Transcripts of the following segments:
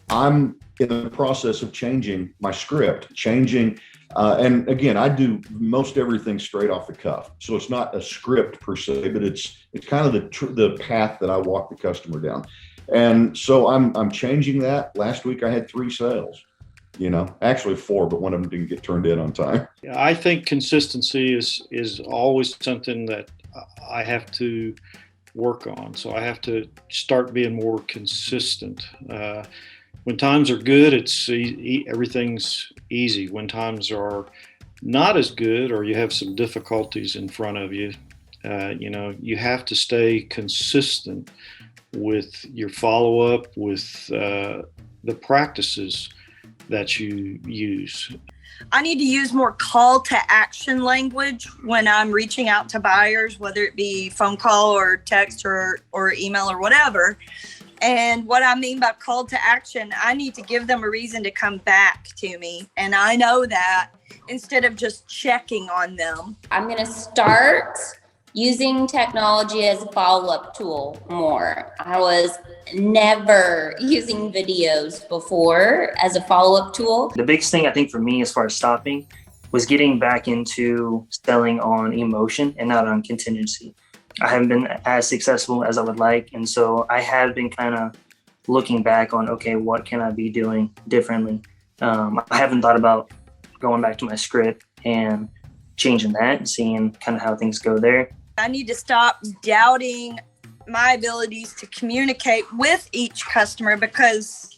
I'm in the process of changing my script, and again, I do most everything straight off the cuff. So it's not a script per se, but it's kind of the path that I walk the customer down. And so I'm changing that. Last week I had 3 sales, actually 4, but one of them didn't get turned in on time. Yeah, I think consistency is always something that I have to work on. So I have to start being more consistent. When times are good, everything's easy. When times are not as good, or you have some difficulties in front of you, you have to stay consistent with your follow-up, with the practices that you use. I need to use more call to action language when I'm reaching out to buyers, whether it be phone call or text or email or whatever. And what I mean by call to action, I need to give them a reason to come back to me. And I know that instead of just checking on them. I'm going to start using technology as a follow-up tool more. I was never using videos before as a follow-up tool. The biggest thing I think for me as far as stopping was getting back into selling on emotion and not on contingency. I haven't been as successful as I would like. And so I have been kind of looking back on, okay, what can I be doing differently? I haven't thought about going back to my script and changing that and seeing kind of how things go there. I need to stop doubting my abilities to communicate with each customer, because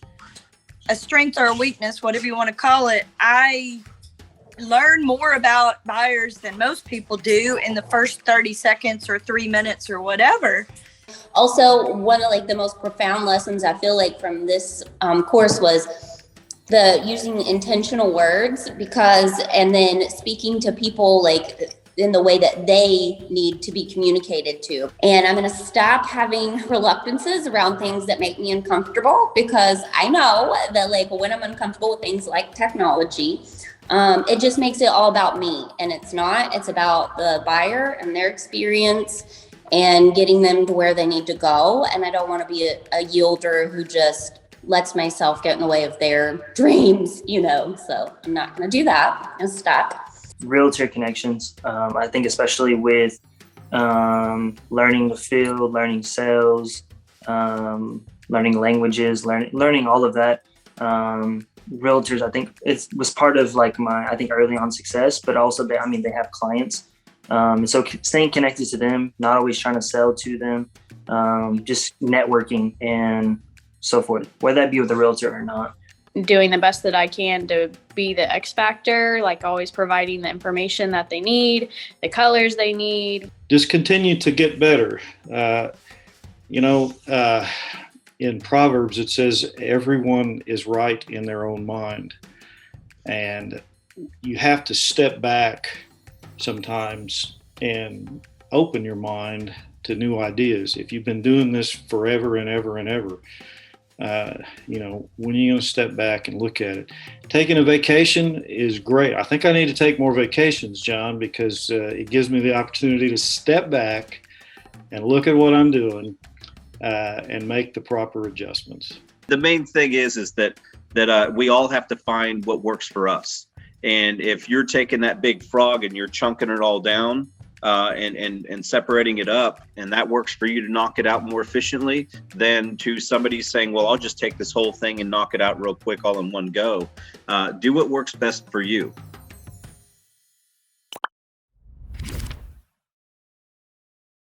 a strength or a weakness, whatever you want to call it, I learn more about buyers than most people do in the first 30 seconds or 3 minutes or whatever. Also, one of the most profound lessons I feel like from this course was the using intentional words, and then speaking to people in the way that they need to be communicated to. And I'm going to stop having reluctances around things that make me uncomfortable, because I know that when I'm uncomfortable with things like technology, it just makes it all about me. And it's not. It's about the buyer and their experience and getting them to where they need to go. And I don't want to be a yielder who just lets myself get in the way of their dreams, So I'm not going to do that. I'm going to stop. Realtor connections. I think especially with learning the field, learning sales, learning languages, learning all of that. Realtors, I think it was part of my early on success, but also they have clients. And so staying connected to them, not always trying to sell to them, just networking and so forth, whether that be with a realtor or not. Doing the best that I can to be the X factor, always providing the information that they need, the colors they need. Just continue to get better. In Proverbs, it says everyone is right in their own mind. And you have to step back sometimes and open your mind to new ideas. If you've been doing this forever and ever and ever, when are you going to step back and look at it? Taking a vacation is great. I think I need to take more vacations, John, because it gives me the opportunity to step back and look at what I'm doing and make the proper adjustments. The main thing is that we all have to find what works for us. And if you're taking that big frog and you're chunking it all down, and separating it up, and that works for you to knock it out more efficiently than to somebody saying, well, I'll just take this whole thing and knock it out real quick all in one go. Do what works best for you.